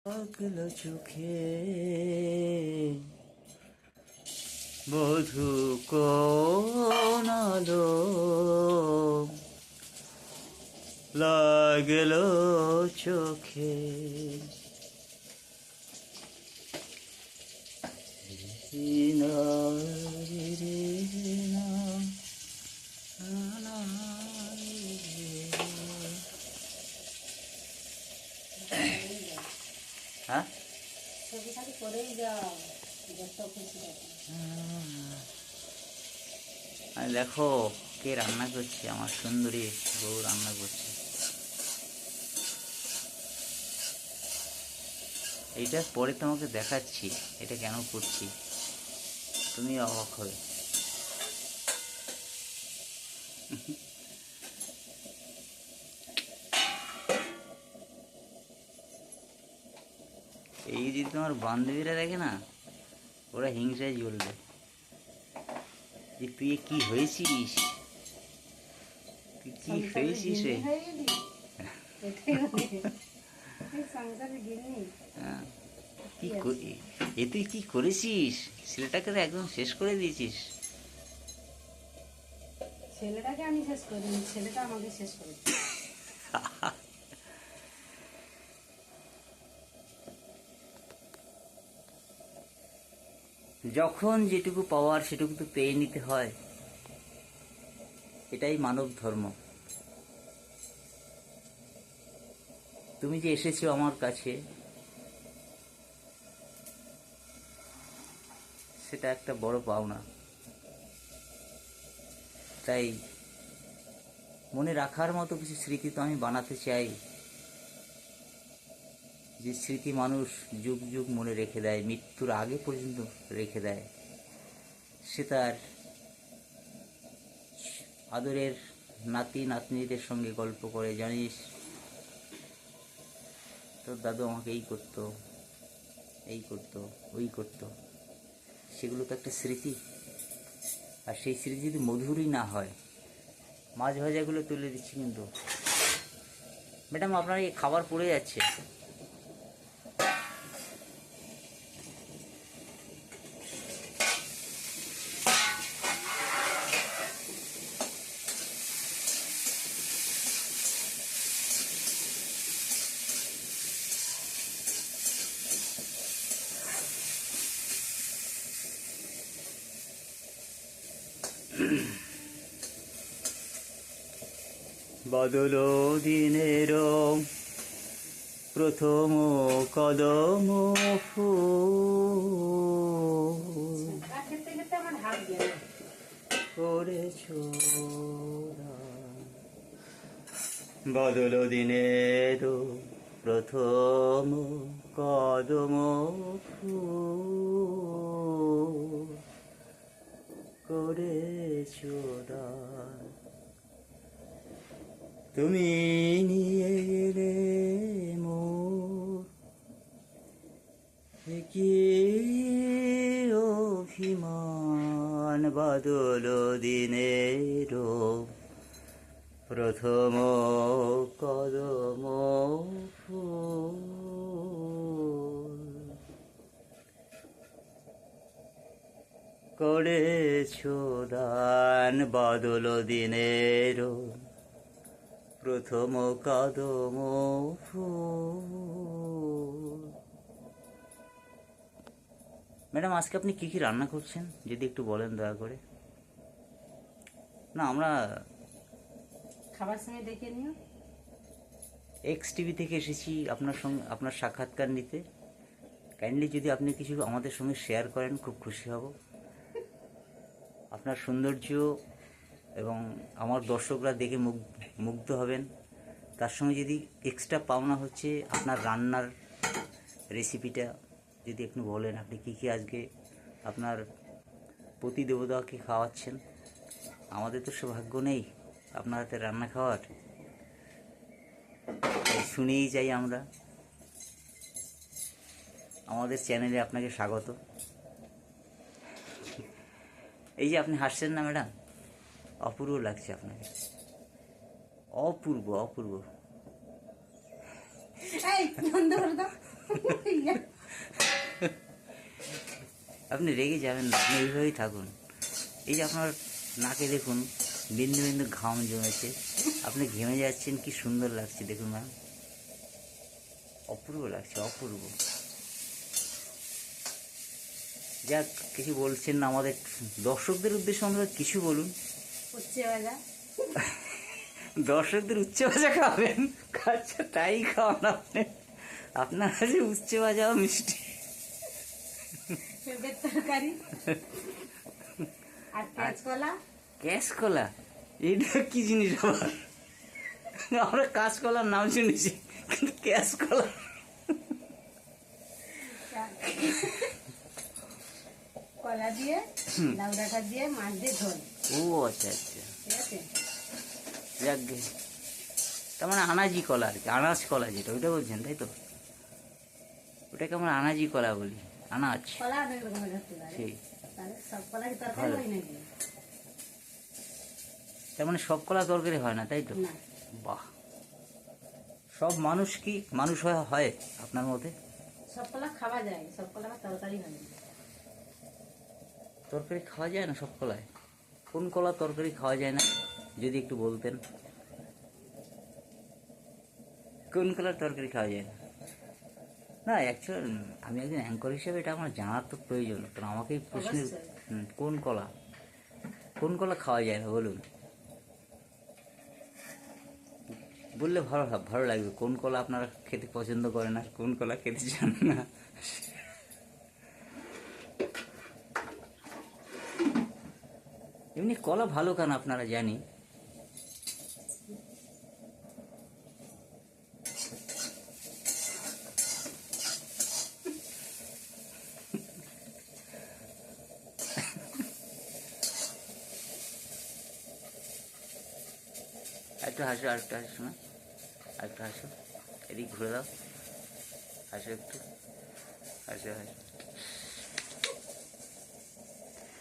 লাগলো চোখে বধূ কোন আলো লাগলো চোখে হ্যাঁ দেখো কে রান্না করছে, আমার সুন্দরী বউ রান্না করছে। এইটা পরে তোমাকে দেখাচ্ছি এটা কেন করছি, তুমি অবাক হবে। এই যদি তোমার বান্ধবীরা দেখে না, ওরা হিংসায় জ্বলবে যে তুই কি হয়েছিস, তুই কি হয়েছিস রে। এ তুই কি করেছিস, ছেলেটাকে তো একদম শেষ করে দিয়েছিস। ছেলেটাকে আমি শেষ করিনি, ছেলেটা আমাকে শেষ করে। যখন যেটুকু পাওয়ার সেটুকু তো পেয়ে নিতে হয়, এটাই মানব ধর্ম। তুমি যে এসেছো আমার কাছে, সেটা একটা বড় পাওনা। তাই মনে রাখার মতো কিছু স্মৃতি তো আমি বানাতে চাই, যে স্মৃতি মানুষ যুগ যুগ মনে রেখে দেয়, মৃত্যুর আগে পর্যন্ত রেখে দেয়। সে তার আদরের নাতি নাতনিদের সঙ্গে গল্প করে, জানিস তোর দাদু আমাকে এই করতো, এই করতো, ওই করতো। সেগুলো তো একটা স্মৃতি। আর সেই স্মৃতি যদি মধুরই না হয়। মাছ ভাজাগুলো তুলে দিচ্ছি কিন্তু। ম্যাডাম আপনার এই খাবার পড়ে যাচ্ছে। বাদল দিনের প্রথম কদম ফুল করেছ, বাদল দিনের প্রথম কদম ফুল করেছ দান, তুমি নিয়ে গেলে মোর কি অভিমান। বাদল দিনের প্রথম কদম ফুল করেছ দান, বাদল দিনের প্রথম কদম ফুল। ম্যাডাম আজকে আপনি কি কি রান্না করছেন যদি একটু বলেন দয়া করে। না আমরা খাবার সময় দেখে নিও। এক্স টিভি থেকে এসেছি আপনার সঙ্গে আপনার সাক্ষাৎকার নিতে। কাইন্ডলি যদি আপনি কিছু আমাদের সঙ্গে শেয়ার করেন খুব খুশি হব। আপনার সৌন্দর্য এবং আমার দর্শকরা দেখে মুগ্ধ হবেন। তার সঙ্গে যদি এক্সট্রা পাওনা হচ্ছে আপনার রান্নার রেসিপিটা যদি একটু বলেন, আপনি কী কী আজকে আপনার প্রতিদেবতাকে খাওয়াচ্ছেন। আমাদের তো সৌভাগ্য নেই আপনার হাতে রান্না খাওয়ার, শুনেই যাই আমরা। আমাদের চ্যানেলে আপনাকে স্বাগত। এই যে আপনি হাসছেন না ম্যাডাম, অপূর্ব লাগছে আপনাকে, অপূর্ব অপূর্ব। এই বন্ধ করে দাও। আপনি রেগে যাবেন না, আপনি এইভাবেই থাকুন। এই যে আপনার নাকে দেখুন বিন্দু বিন্দু ঘাম জমেছে, আপনি ঘেমে যাচ্ছেন, কি সুন্দর লাগছে দেখুন ম্যাম, অপূর্ব লাগছে, অপূর্ব। যাক, কিছু বলছেন না আমাদের দর্শকদের উদ্দেশ্যে, আমরা কিছু বলুন। উচ্ছে ভাজা। দর্শকদের উচ্ছে ভাজা খাবেন? আচ্ছা, তাই খাওয়ান আপনি। আপনার কাছে উচ্ছে ভাজা ও মিষ্টি, পেঁপের তরকারি আর কাঁচকলা। কাঁচকলা? এইটা কি জিনিস আবার? আমরা কাঁচকলার নাম শুনেছি, কিন্তু কাঁচকলা? কলা দিয়ে, লাউ ডাঁটা দিয়ে, মাছ দিয়ে ঝোল। ও আচ্ছা আচ্ছা, ঠিক আছে। যাক গে। তার মানে আনাজি কলা আর কি, আনাজ কলা যেটা, ওইটা বলছেন তাই তো? ওটাকে আমরা আনাজি কলা বলি, আনাজ। কলা অনেক রকমের হতে পারে, সেই তাহলে সব কলা কি তরকারি ভালো। হয় নাকি? তার মানে সব কলা তরকারি হয় না তাই তো? না, বাহ, সব মানুষ কি মানুষ হয় হয় আপনার মতে? সব কলা খাওয়া যায়, সব কলা আবার তরকারি হয় না। তরকারি খাওয়া যায় না সব কলায়? কোন কলা তরকারি খাওয়া যায় না যদি একটু বলতেন? কোন কলার তরকারি খাওয়া যায় না? না অ্যাকচুয়াল আমি একজন অ্যাঙ্কর হিসেবে এটা আমার জানার তো প্রয়োজন, কারণ আমাকে এই প্রশ্নের অবশ্যই। কোন কলা, কোন কলা খাওয়া যায় না বলুন, বললে ভালো ভালো লাগবে। কোন কলা আপনারা খেতে পছন্দ করেন না, কোন কলা খেতে চান না? এমনি কলা ভালো কেন আপনারা জানি। একটু হাসো, আরেকটু হাসো না, আরেকটু হাসো, এদিক ঘুরে দাও, হাসো একটু, হাসো হাসো।